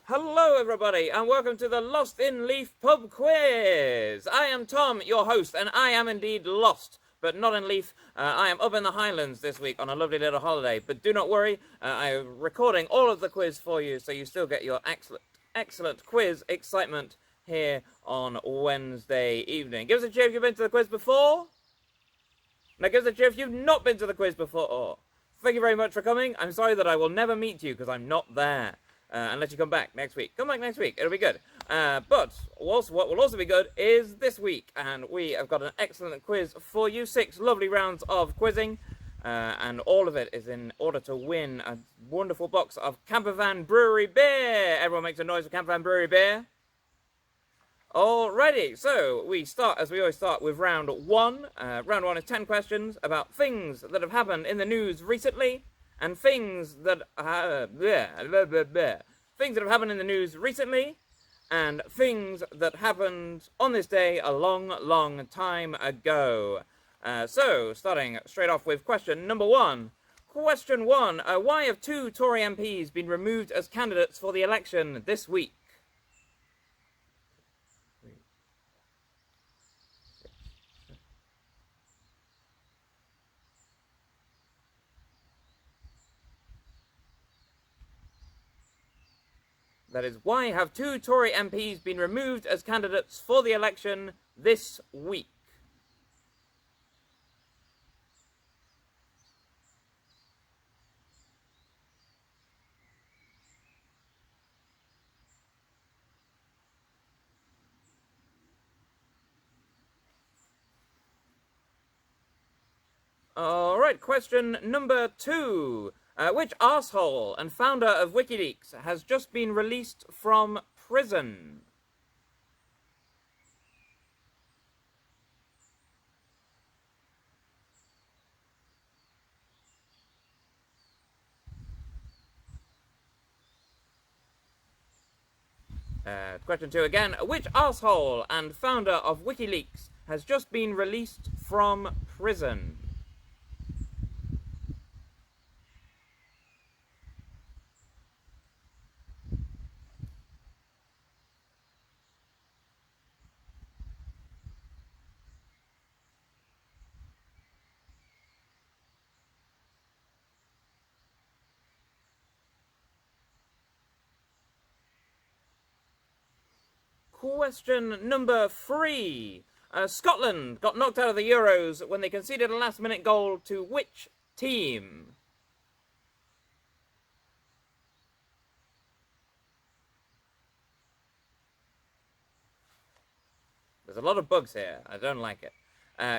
Hello everybody and welcome to the Lost in Leith pub quiz. I am Tom, your host, and I am indeed lost, but not in Leith. I am up in the Highlands this week on a lovely little holiday, but do not worry, I am recording all of the quiz for you so you still get your excellent quiz excitement here on Wednesday evening. Give us a cheer if you've been to the quiz before. Now give us a cheer if you've not been to the quiz before. Thank you very much for coming. I'm sorry that I will never meet you because I'm not there. Unless you come back next week. Come back next week. It'll be good. But what will also be good is this week. And we have got an excellent quiz for you. 6 lovely rounds of quizzing. And all of it is in order to win a wonderful box of Campervan Brewery beer. Everyone makes a noise for Campervan Brewery beer. Alrighty, so we start, as we always start, with round 1. Round 1 is 10 questions about things that have happened in the news recently. And things that things that have happened in the news recently, and things that happened on this day a long time ago. So, starting straight off with question number 1. Question 1. Why have 2 Tory MPs been removed as candidates for the election this week? That is, why have 2 Tory MPs been removed as candidates for the election this week? Alright, question number 2. Which arsehole and founder of WikiLeaks has just been released from prison? Question 2 again. Which arsehole and founder of WikiLeaks has just been released from prison? Question number 3. Scotland got knocked out of the Euros when they conceded a last-minute goal to which team? There's a lot of bugs here. I don't like it.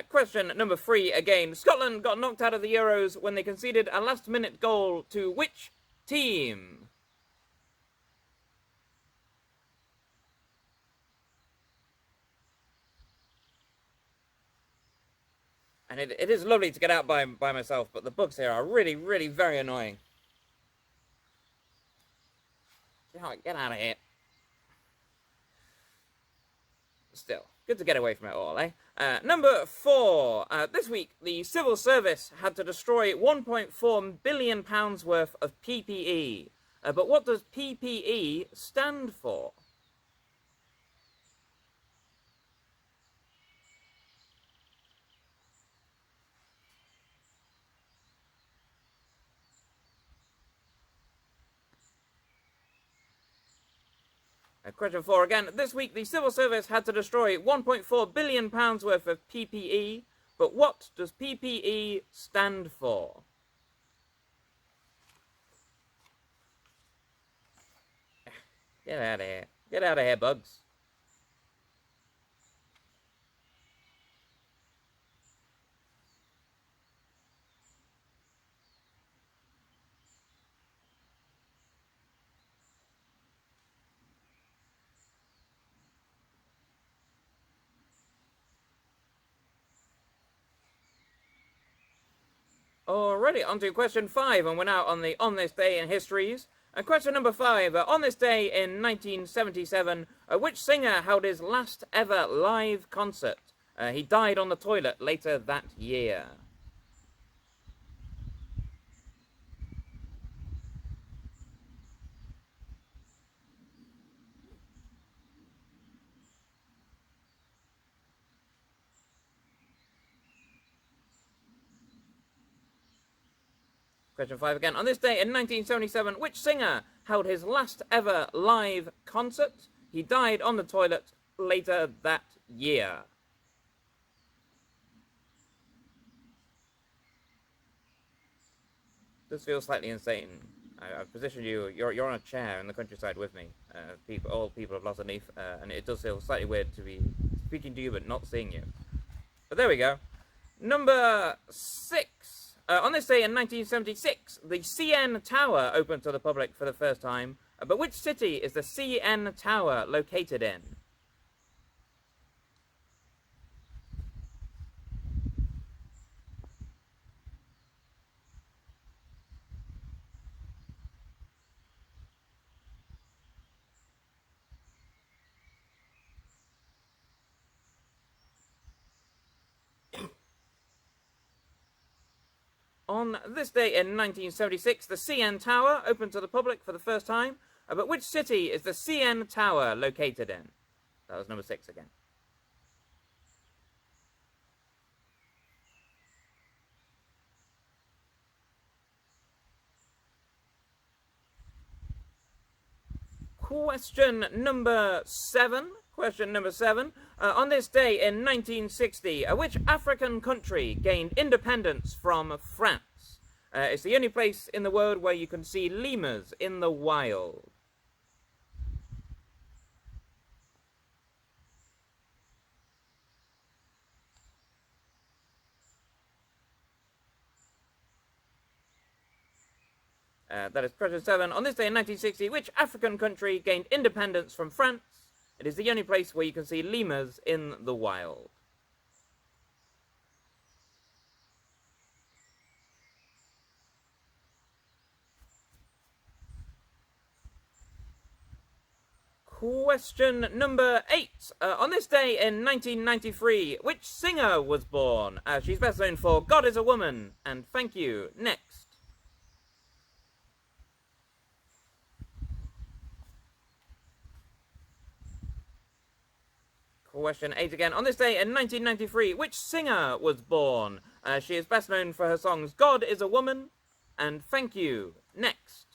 Question number 3 again. Scotland got knocked out of the Euros when they conceded a last-minute goal to which team? And it is lovely to get out by myself, but the bugs here are really very annoying. Get out of here. Still, good to get away from it all, eh? Number 4. This week, the civil service had to destroy £1.4 billion worth of PPE. But what does PPE stand for? Question 4 again. This week, the civil service had to destroy £1.4 billion worth of PPE. But what does PPE stand for? Get out of here. Get out of here, bugs. Alrighty, on to question 5, and we're now on this day in histories. Question number 5. On this day in 1977, which singer held his last ever live concert? He died on the toilet later that year. Question 5 again. On this day in 1977, which singer held his last ever live concert? He died on the toilet later that year. This feels slightly insane. I've positioned you. You're on a chair in the countryside with me. All people have Lost in Leith, and it does feel slightly weird to be speaking to you but not seeing you. But there we go. Number 6. On this day in 1976, the CN Tower opened to the public for the first time. But which city is the CN Tower located in? On this day in 1976, the CN Tower opened to the public for the first time. But which city is the CN Tower located in? That was number 6 again. Question number 7. On this day in 1960, which African country gained independence from France? It's the only place in the world where you can see lemurs in the wild. That is question 7. On this day in 1960, which African country gained independence from France? It is the only place where you can see lemurs in the wild. Question number 8. On this day in 1993, which singer was born? She's best known for God is a Woman and Thank You. Next. Question 8 again. On this day in 1993, which singer was born? She is best known for her songs God is a Woman and Thank You. Next.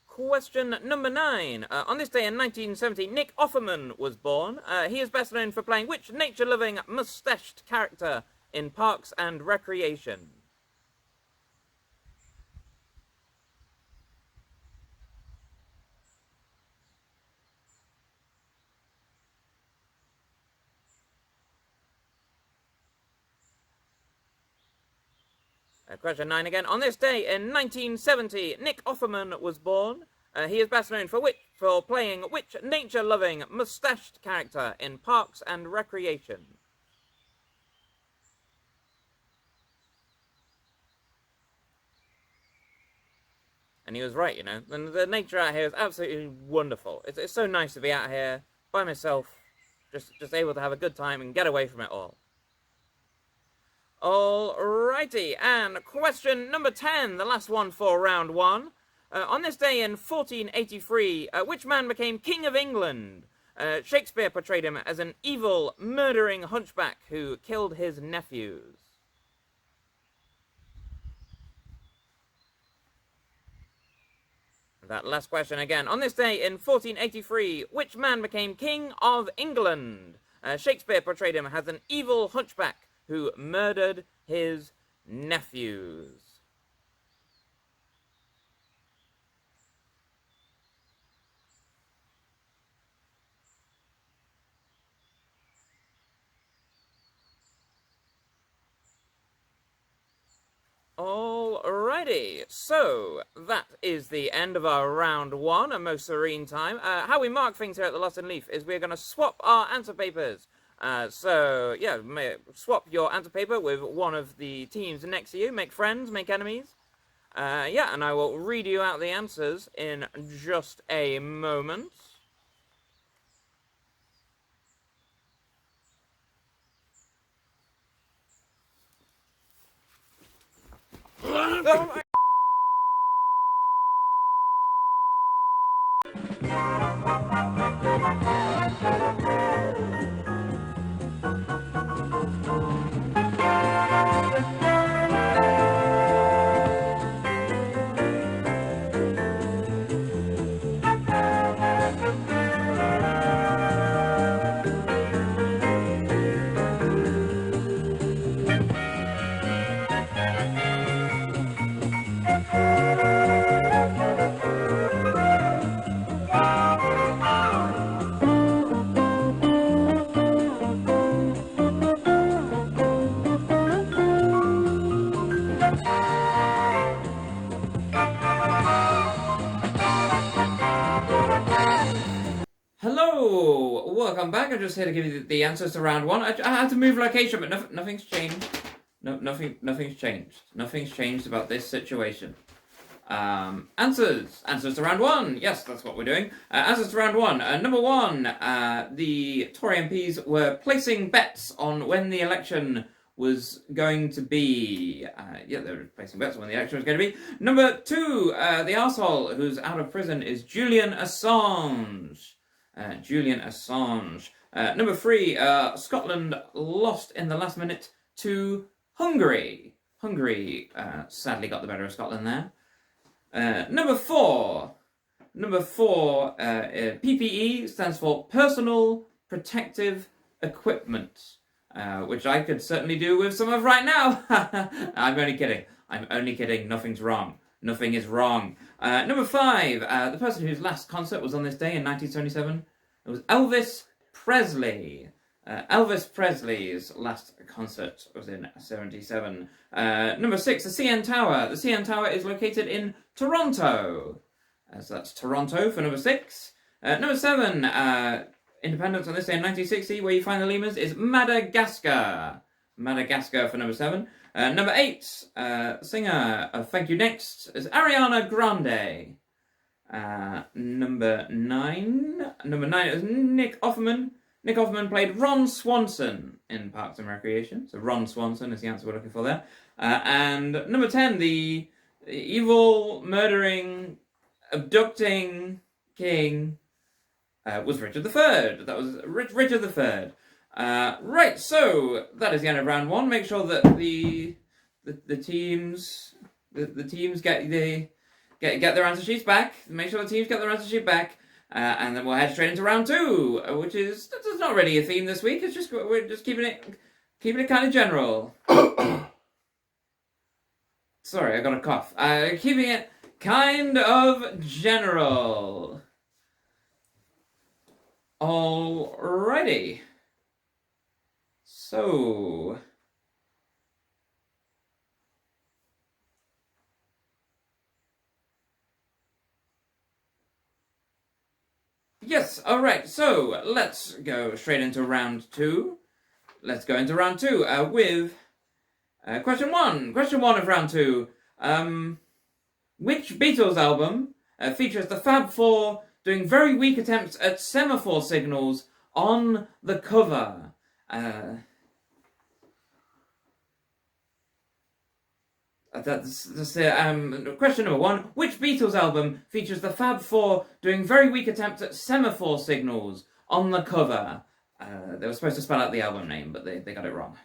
Question number 9. On this day in 1970, Nick Offerman was born. He is best known for playing which nature-loving, mustached character in Parks and Recreation? Question 9 again. On this day in 1970, Nick Offerman was born. He is best known for playing which nature-loving, mustached character in Parks and Recreation? And he was right, you know. And the nature out here is absolutely wonderful. It's so nice to be out here by myself, just able to have a good time and get away from it all. Alrighty, and question number 10, the last one for round 1. On this day in 1483, which man became King of England? Shakespeare portrayed him as an evil, murdering hunchback who killed his nephews. That last question again. On this day in 1483, which man became King of England? Shakespeare portrayed him as an evil hunchback who murdered his nephews. Alrighty, so that is the end of our round 1, a most serene time. How we mark things here at the Lost in Leith is we're going to swap our answer papers. So, yeah, swap your answer paper with one of the teams next to you. Make friends, make enemies. Yeah, and I will read you out the answers in just a moment. Oh my. Hello, welcome back. I'm just here to give you the answers to round one. I had to move location, but nothing's changed. Nothing's changed. Nothing's changed about this situation. Answers to round one. Yes, that's what we're doing. Answers to round one. Number one, the Tory MPs were placing bets on when the election was going to be. They were placing bets on when the election was going to be. Number two, the arsehole who's out of prison is Julian Assange. Number three, Scotland lost in the last minute to Hungary. Hungary sadly got the better of Scotland there. Number four, PPE stands for Personal Protective Equipment, which I could certainly do with some of right now. I'm only kidding. Nothing's wrong. Nothing is wrong. Number five, the person whose last concert was on this day in 1977, it was Elvis Presley. Elvis Presley's last concert was in 1977. Number six, the CN Tower. The CN Tower is located in Toronto. So that's Toronto for number six. Number seven, independence on this day in 1960, where you find the lemurs, is Madagascar. Madagascar for number seven. Number eight, singer of Thank You Next is Ariana Grande. Number nine is Nick Offerman. Nick Offerman played Ron Swanson in Parks and Recreation. So Ron Swanson is the answer we're looking for there. And number 10, the evil, murdering, abducting king was Richard III. That was Richard III. Right, so that is the end of round one. Make sure that the teams get their answer sheets back. Make sure the teams get their answer sheet back. And then we'll head straight into round two, which is not really a theme this week. It's just we're just keeping it kind of general. Sorry, I got a cough. Keeping it kind of general. Alrighty. So. Yes, alright, so let's go straight into round two. Let's go into round two with question one. Question one of round two. Which Beatles album features the Fab Four doing very weak attempts at semaphore signals on the cover? That's question number one. Which Beatles album features the Fab Four doing very weak attempts at semaphore signals on the cover? They were supposed to spell out the album name, but they got it wrong.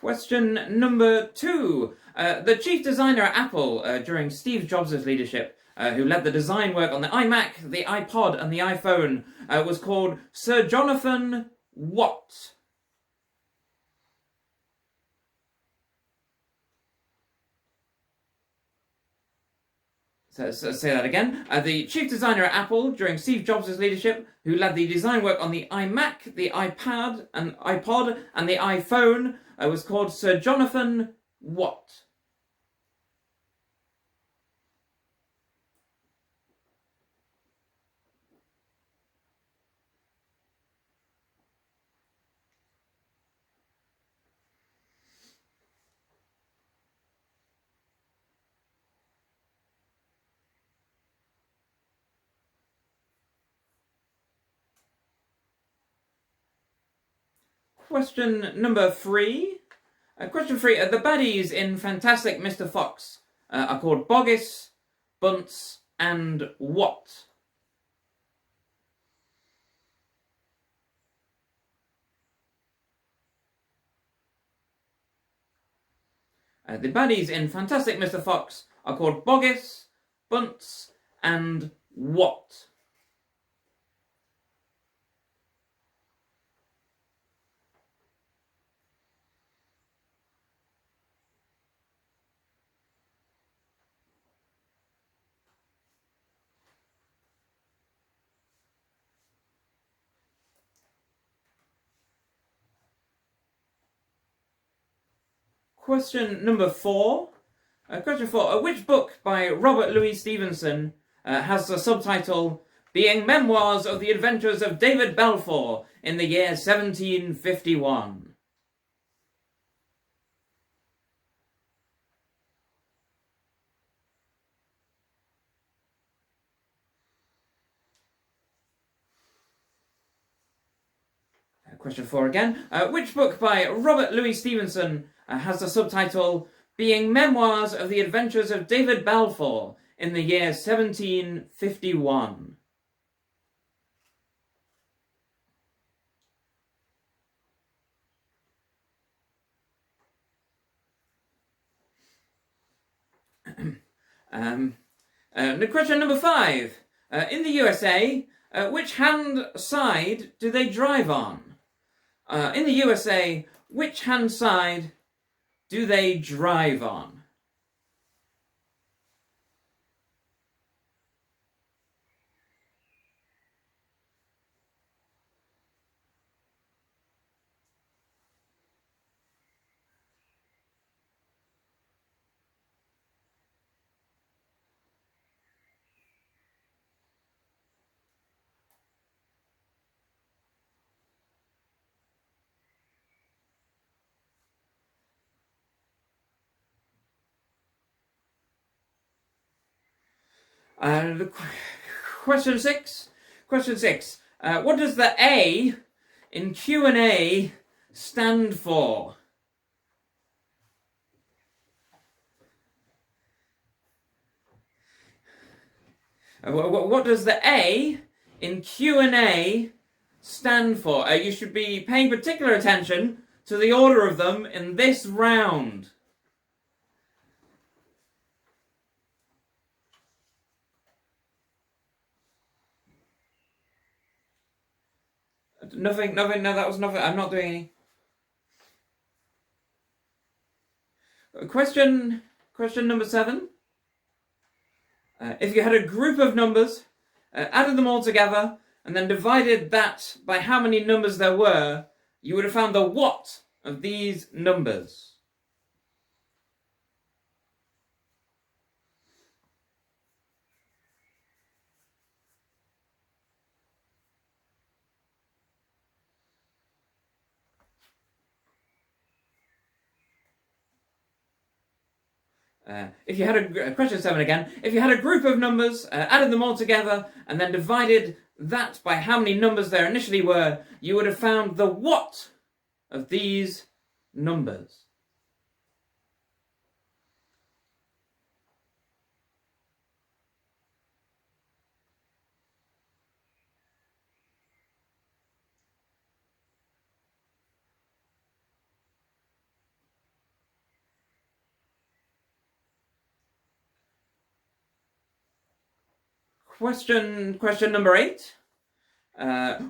Question number two. The chief designer at Apple during Steve Jobs' leadership, who led the design work on the iMac, the iPod, and the iPhone, was called Sir Jonathan what? So say that again. The chief designer at Apple during Steve Jobs' leadership, who led the design work on the iMac, the iPad, and iPod, and the iPhone, was called Sir Jonathan what? Question number 3. Question 3. The baddies in Fantastic Mr. Fox are called Boggis, Bunce, and what? The baddies in Fantastic Mr. Fox are called Boggis, Bunce, and what? Question number 4. Question 4. Which book by Robert Louis Stevenson has the subtitle Being Memoirs of the Adventures of David Balfour in the year 1751? Question 4 again. Which book by Robert Louis Stevenson has the subtitle Being Memoirs of the Adventures of David Balfour in the year 1751? Question number 5. In the USA, which hand side do they drive on? In the USA, which hand side do they drive on? Question 6. Question 6. What does the A in Q&A stand for? What does the A in Q&A stand for? You should be paying particular attention to the order of them in this round. Nothing, no, that was nothing. I'm not doing any. Question number 7. If you had a group of numbers, added them all together, and then divided that by how many numbers there were, you would have found the what of these numbers. If you had a question 7 again, if you had a group of numbers, added them all together, and then divided that by how many numbers there initially were, you would have found the what of these numbers. Question number 8.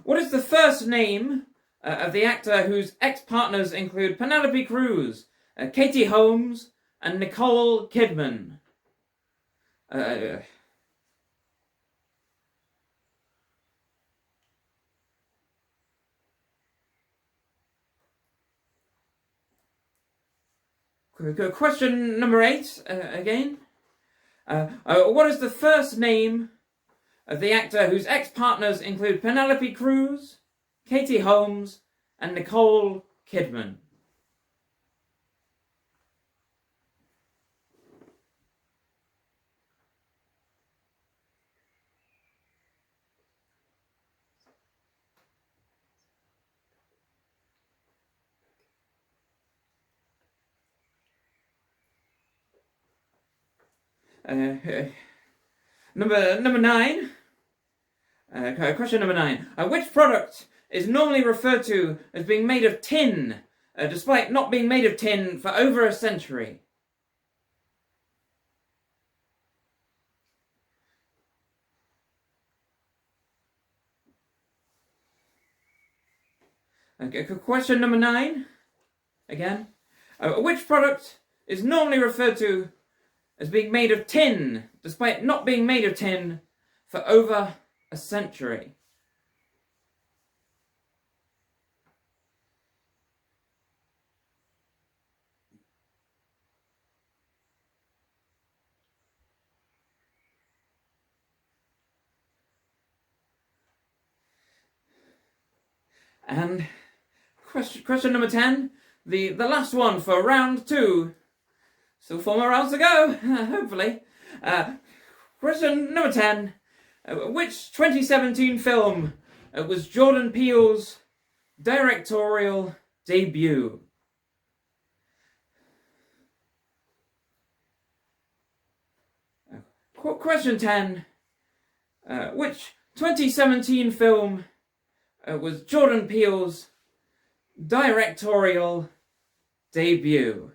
What is the first name of the actor whose ex-partners include Penelope Cruz, Katie Holmes, and Nicole Kidman? Question number 8 again. What is the first name of the actor whose ex-partners include Penelope Cruz, Katie Holmes, and Nicole Kidman? Number 9. Question number 9. Which product is normally referred to as being made of tin, despite not being made of tin for over a century? Question number 9. Again. Which product is normally referred to as being made of tin, despite not being made of tin for over a century? And question number 10, the last one for round 2. Still 4 more rounds to go, hopefully. Question number 10, which 2017 film was Jordan Peele's directorial debut? Question 10, which 2017 film was Jordan Peele's directorial debut?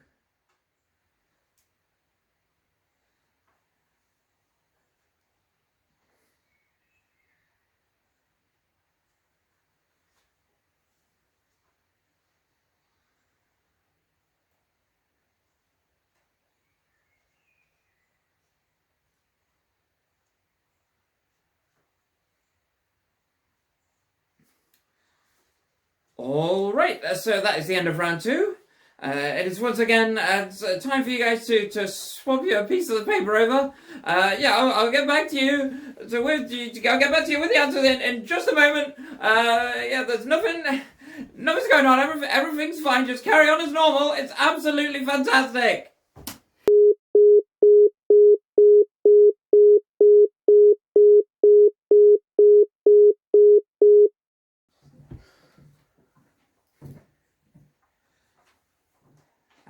Alright, so that is the end of round 2. It is once again time for you guys to swap your piece of the paper over. I'll get back to you. So I'll get back to you with the answers in just a moment. There's nothing's going on. Everything's fine. Just carry on as normal. It's absolutely fantastic.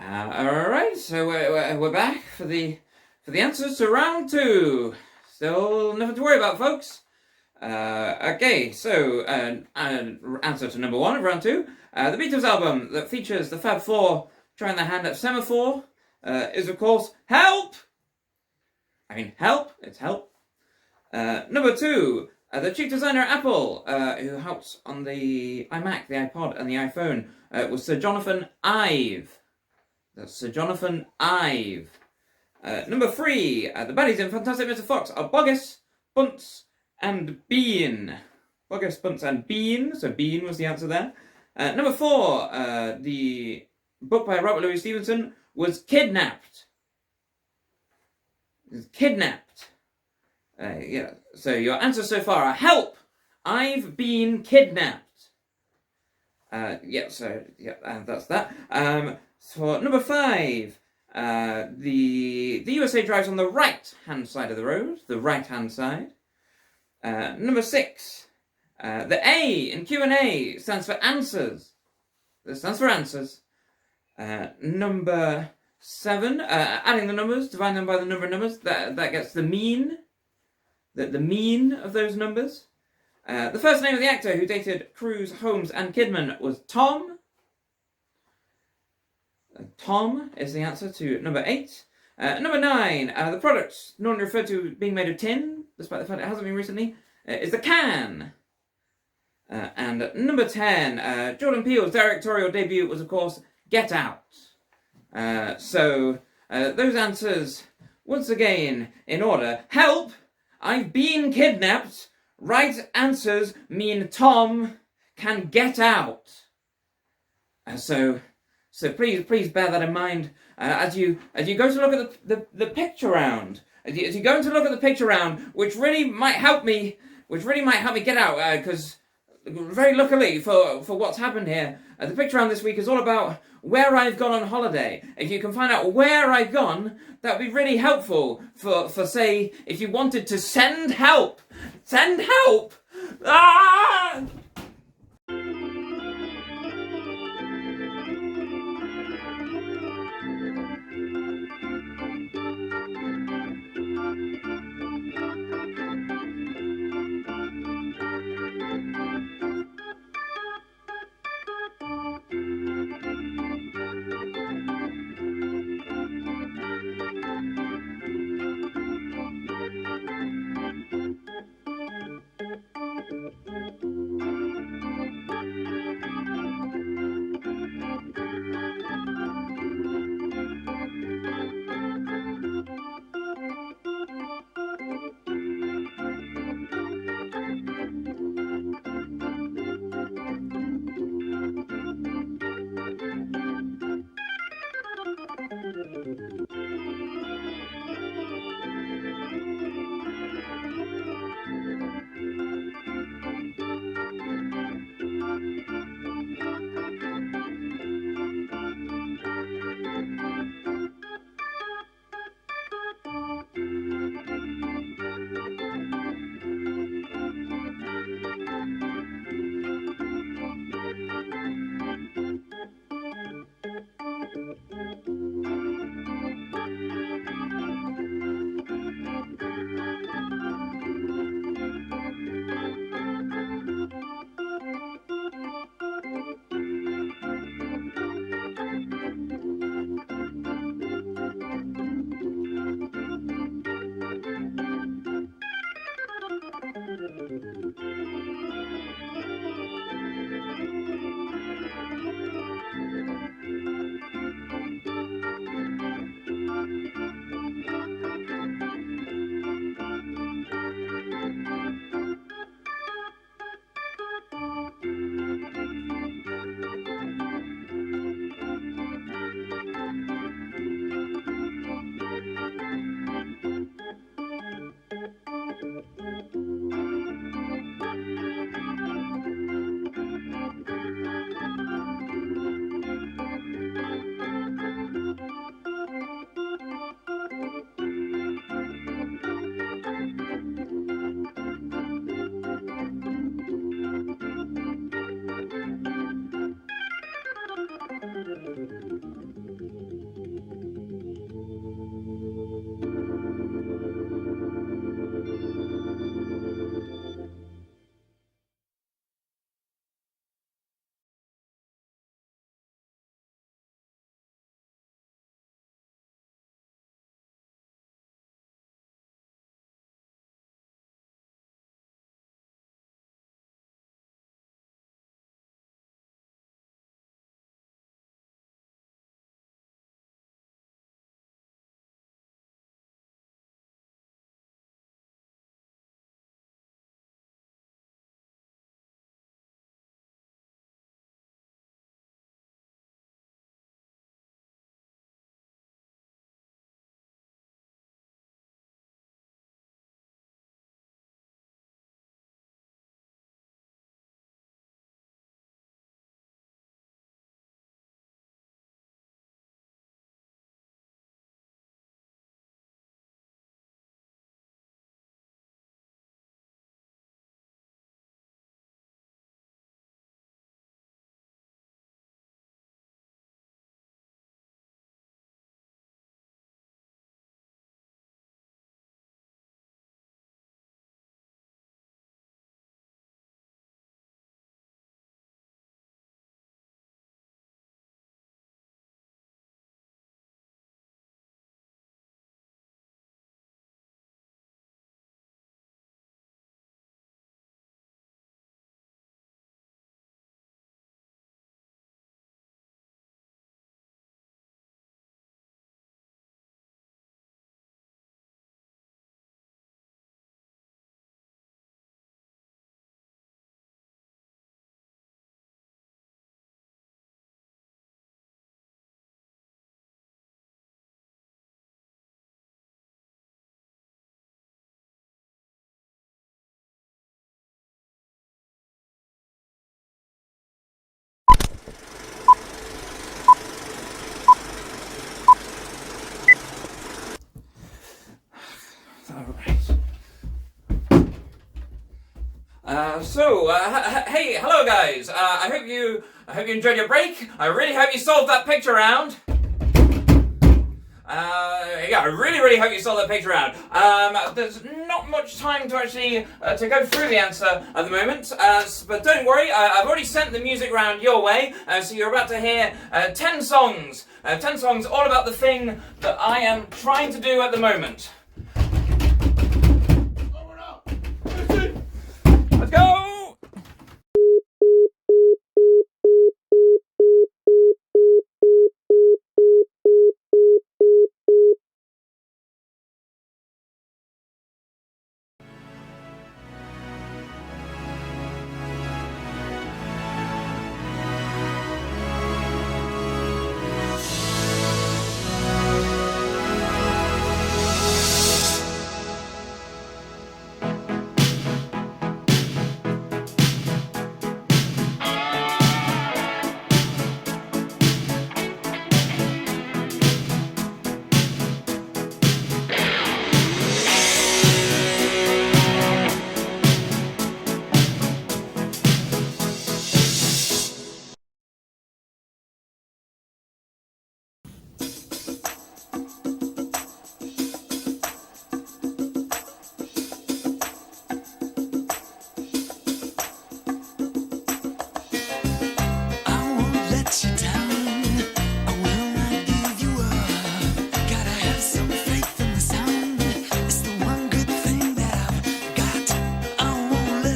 Alright, so we're back for the answers to round 2. Still nothing to worry about, folks. Okay, so answer to number 1 of round 2. The Beatles album that features the Fab Four trying their hand at semaphore is, of course, Help! I mean, Help, it's Help. Number 2, the chief designer at Apple, who helped on the iMac, the iPod, and the iPhone, was Sir Jonathan Ive. That's Sir Jonathan Ive. Number 3, the baddies in Fantastic Mr. Fox are Boggis, Bunce, and Bean. Boggis, Bunce, and Bean. So Bean was the answer there. Number 4, the book by Robert Louis Stevenson was Kidnapped. Kidnapped. So your answers so far are Help! I've been kidnapped. That's that. For number 5, the USA drives on the right-hand side of the road, the right-hand side. Number 6, the A in Q&A stands for answers. It stands for answers. Number 7, adding the numbers, dividing them by the number of numbers, that gets the mean. The mean of those numbers. The first name of the actor who dated Cruise, Holmes, and Kidman was Tom. Tom is the answer to number 8. Number 9, the product normally referred to being made of tin, despite the fact it hasn't been recently, is the can. And number 10, Jordan Peele's directorial debut was, of course, Get Out. So those answers, once again, in order. Help! I've been kidnapped. Right answers mean Tom can get out. So please bear that in mind as you go to look at the picture round. As you go to look at the picture round, which really might help me get out, because very luckily for what's happened here, the picture round this week is all about where I've gone on holiday. If you can find out where I've gone, that would be really helpful for say, if you wanted to send help. Send help! Ah! Hey, hello guys. I hope you enjoyed your break. I really hope you solved that picture round. Yeah, I really hope you solved that picture round. There's not much time to actually to go through the answer at the moment, but don't worry, I've already sent the music round your way, so you're about to hear 10 songs. 10 songs all about the thing that I am trying to do at the moment. Let's go!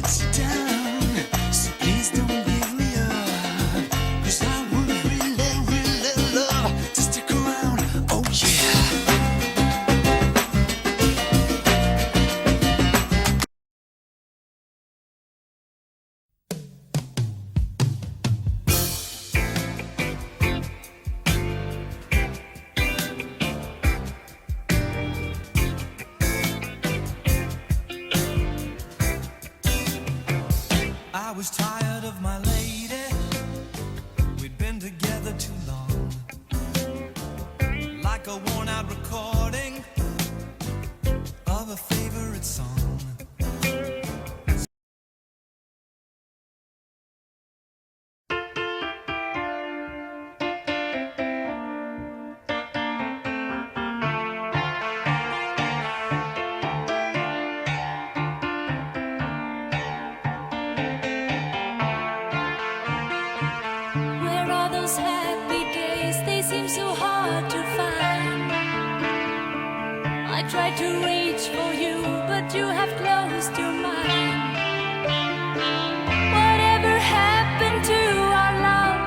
sit down. So please don't give me up, 'cause I would really, really love to stick around. Oh yeah. I was tired of my lady. We'd been together too long, like a worn-out recording of a favorite song. Where are those happy days? They seem so hard to find. I tried to reach for you, but you have closed your mind. Whatever happened to our love?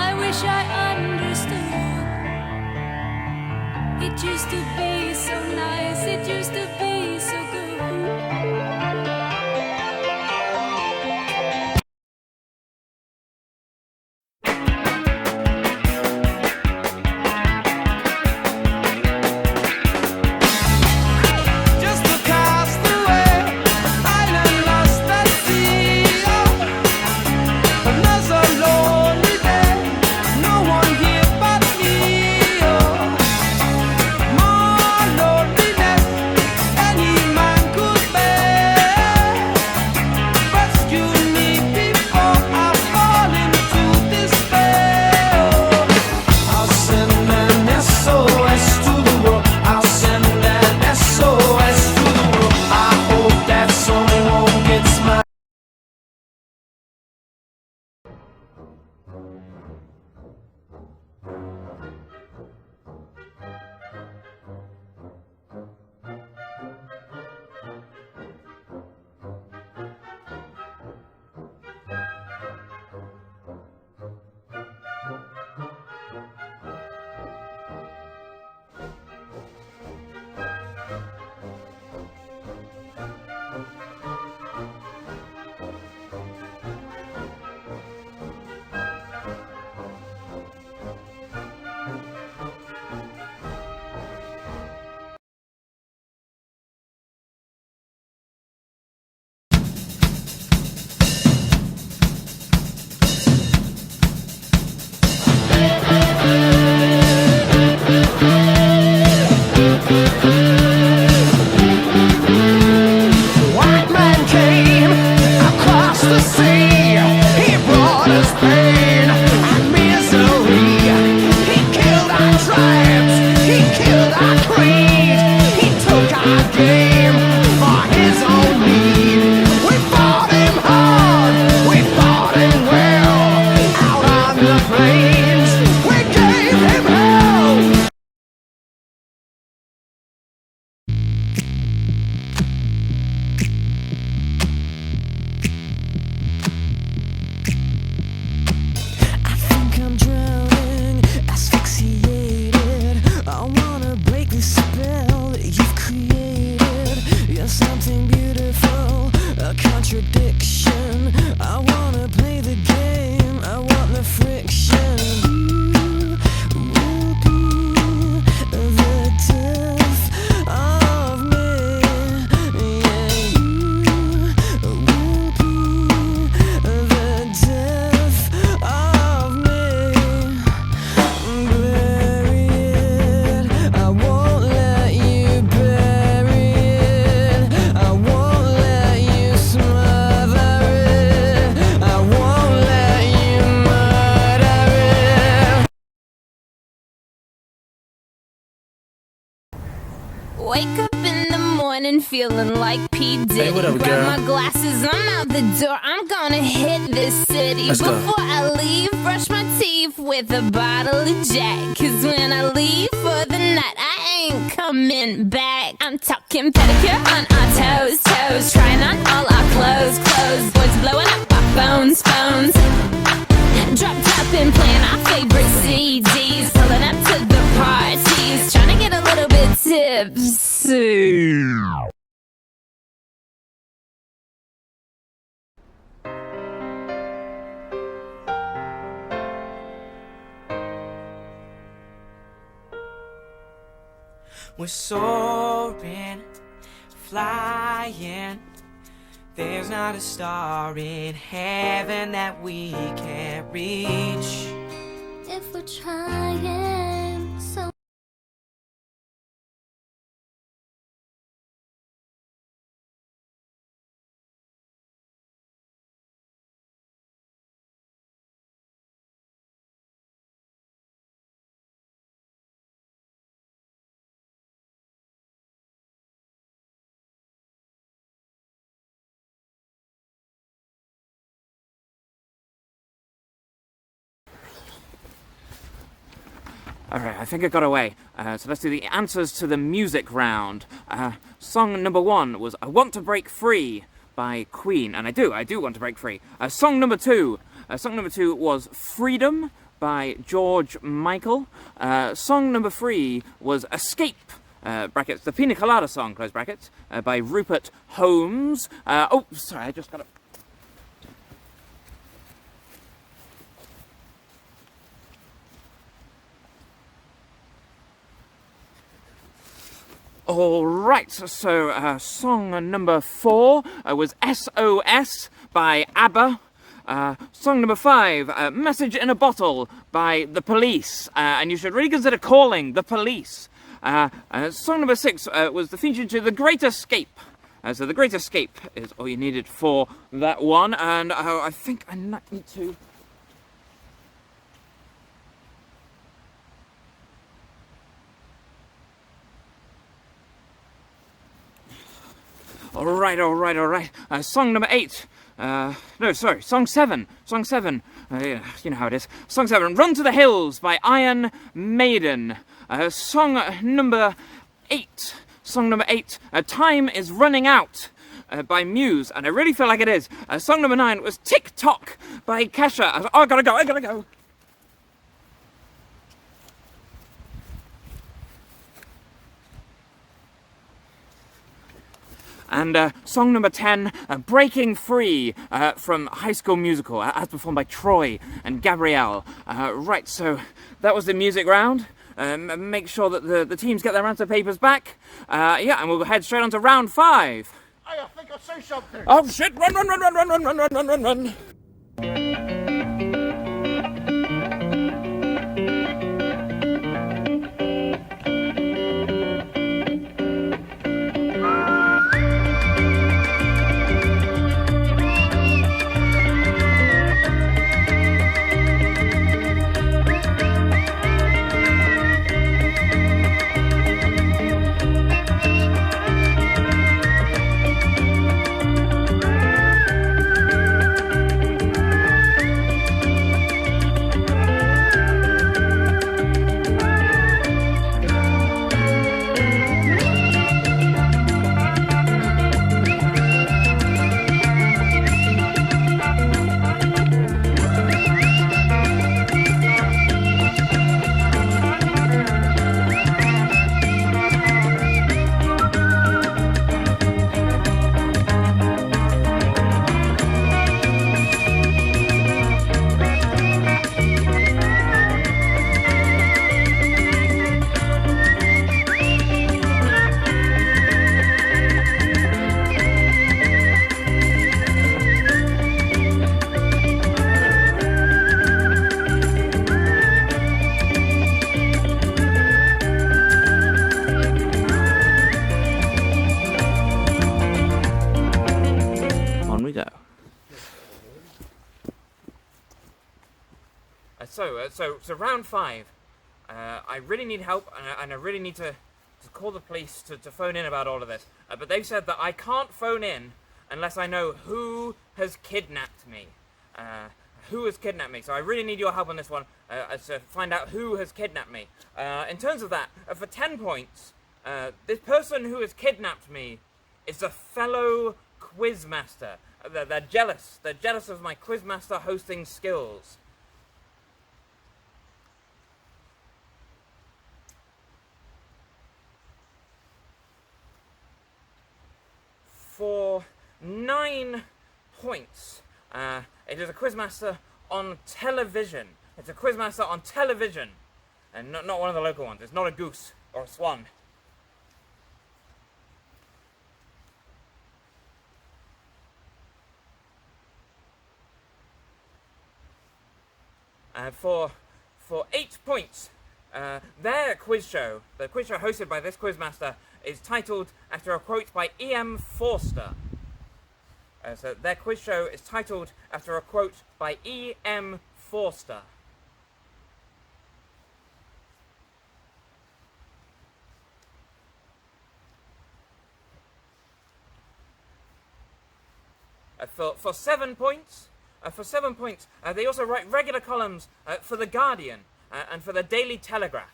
I wish I understood. It used to be so nice, it used to be so good. Just a castaway, island lost at sea. Another lonely day, no one here but me. More loneliness any man could bear. Rescue me before I fall into despair. I'll send an SOS to the world. I'll send an SOS to the world. I hope that someone gets my. White man came across the sea. He brought us pain and misery. He killed our tribes. He killed our creed. He took our game for his own need. We fought him hard. We fought him well. Out on the plains, we gave him hell. I think I'm drowning, asphyxiated. I wanna break the spell that you've created. You're something beautiful, a contradiction. I wanna play the game, I want the friction. You will be the death of me. Yeah, you will be the death of me. Bury it, I won't let you bury it. I won't let you smother it. I won't let you murder it. Wake up in the morning feeling like P. Diddy. Hey, what up, Grab girl? my glasses, I'm out the door. I'm gonna hit this city. Let's go. Before I leave, brush my teeth with a bottle of Jack. 'Cause when I leave for the night, I ain't ain't coming back. I'm talking pedicure on our toes, toes. Trying on all our clothes, clothes. Boys blowing up our phones, phones. Drop top and playing our favorite CDs. Pulling up to the parties. Trying to get a little bit tipsy. We're soaring, flying. There's not a star in heaven that we can't reach. If we're trying so. Alright, I think I got away. So let's do the answers to the music round. Song number 1 was I Want to Break Free by Queen, and I do want to break free. Song number 2 was Freedom by George Michael. Song number 3 was Escape, brackets, the Pina Colada song, close brackets, by Rupert Holmes. Oh, sorry, I just got to... Alright, so song number 4 was SOS by ABBA. Song number 5, Message in a Bottle by The Police. And you should really consider calling The Police. Song number 6 was the feature to The Great Escape. So The Great Escape is all you needed for that one. And I think I need to... Alright. Song number 8. Song 7. Yeah, you know how it is. Song 7, Run to the Hills by Iron Maiden. Song number 8. Time is Running Out by Muse, and I really feel like it is. Song number 9 was Tick Tock by Kesha. I gotta go. And song number 10, Breaking Free from High School Musical, as performed by Troy and Gabrielle. Right, so that was the music round. Make sure that the teams get their answer papers back. Yeah, and we'll head straight on to round 5. Hey, I think I see something. Oh shit, run. So round 5, I really need help, and I really need to call the police to phone in about all of this. But they've said that I can't phone in unless I know who has kidnapped me. So I really need your help on this one, to find out who has kidnapped me. In terms of that, for 10 points, This person who has kidnapped me is a fellow quizmaster. They're jealous. They're jealous of my quizmaster hosting skills. For 9 points, it is a quizmaster on television. It's a quizmaster on television. And not one of the local ones. It's not a goose or a swan. For 8 points, their quiz show, the quiz show hosted by this quizmaster, is titled after a quote by E.M. Forster. So their quiz show is titled after a quote by E.M. Forster. For 7 points, they also write regular columns for The Guardian and for the Daily Telegraph.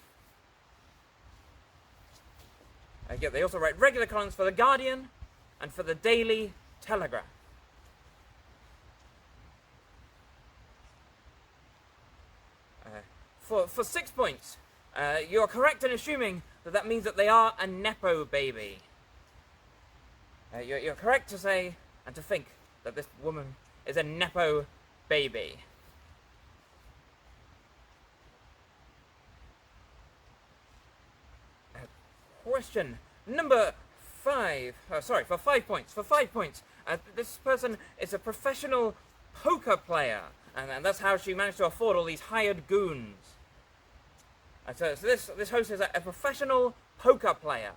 Yeah, they also write regular columns for The Guardian and for the Daily Telegraph. For 6 points, you're correct in assuming that means that they are a Nepo baby. You're correct to say and to think that this woman is a Nepo baby. Question number 5. For 5 points. For 5 points, this person is a professional poker player, and that's how she managed to afford all these hired goons. So this host is a professional poker player.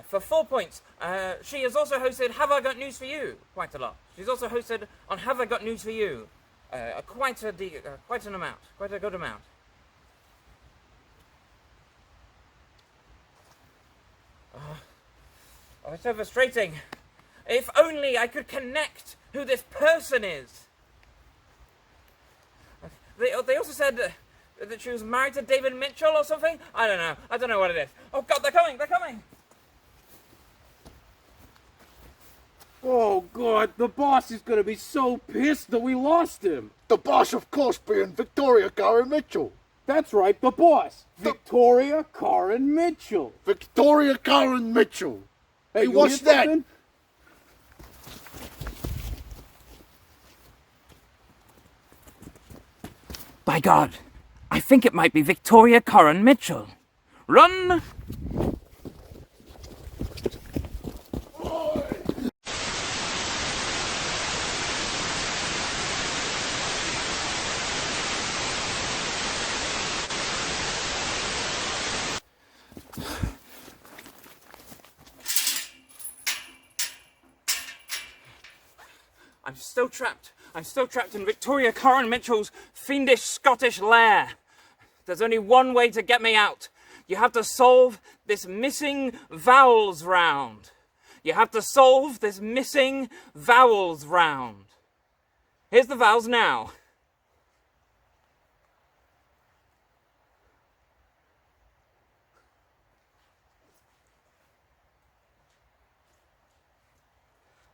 For 4 points, she has also hosted Have I Got News For You quite a lot. She's also hosted on Have I Got News For You quite a good amount. Oh, it's so frustrating. If only I could connect who this person is. They also said that she was married to David Mitchell or something. I don't know what it is. Oh God, they're coming! Oh, God, the boss is going to be so pissed that we lost him. The boss, of course, being Victoria Karen Mitchell. That's right, the boss. Victoria Karen Mitchell. Victoria Karen Mitchell. Hey, you what's hear that? something? By God, I think it might be Victoria Karen Mitchell. Run! I'm still trapped in Victoria Karen Mitchell's fiendish Scottish lair. There's only one way to get me out. You have to solve this missing vowels round. Here's the vowels now.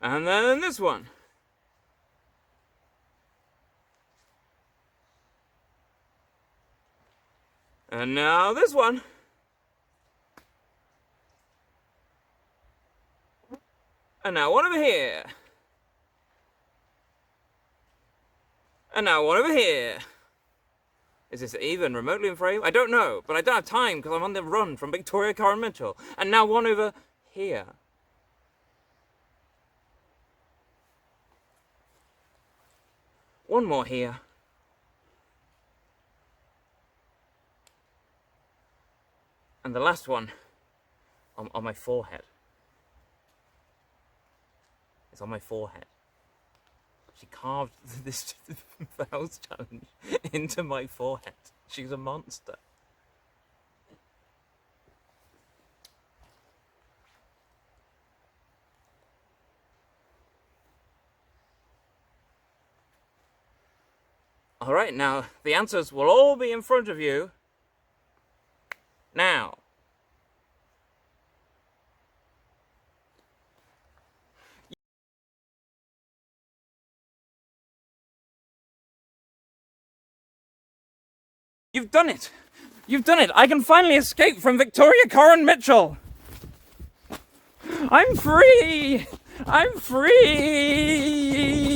And then this one. And now this one. And now one over here. And now one over here. Is this even remotely in frame? I don't know, but I don't have time because I'm on the run from Victoria Karen Mitchell. And now one over here. One more here. And the last one on my forehead. It's on my forehead. She carved this vowels challenge into my forehead. She's a monster. Alright, now the answers will all be in front of you Now. You've done it! You've done it! I can finally escape from Victoria Corin Mitchell! I'm free! I'm free!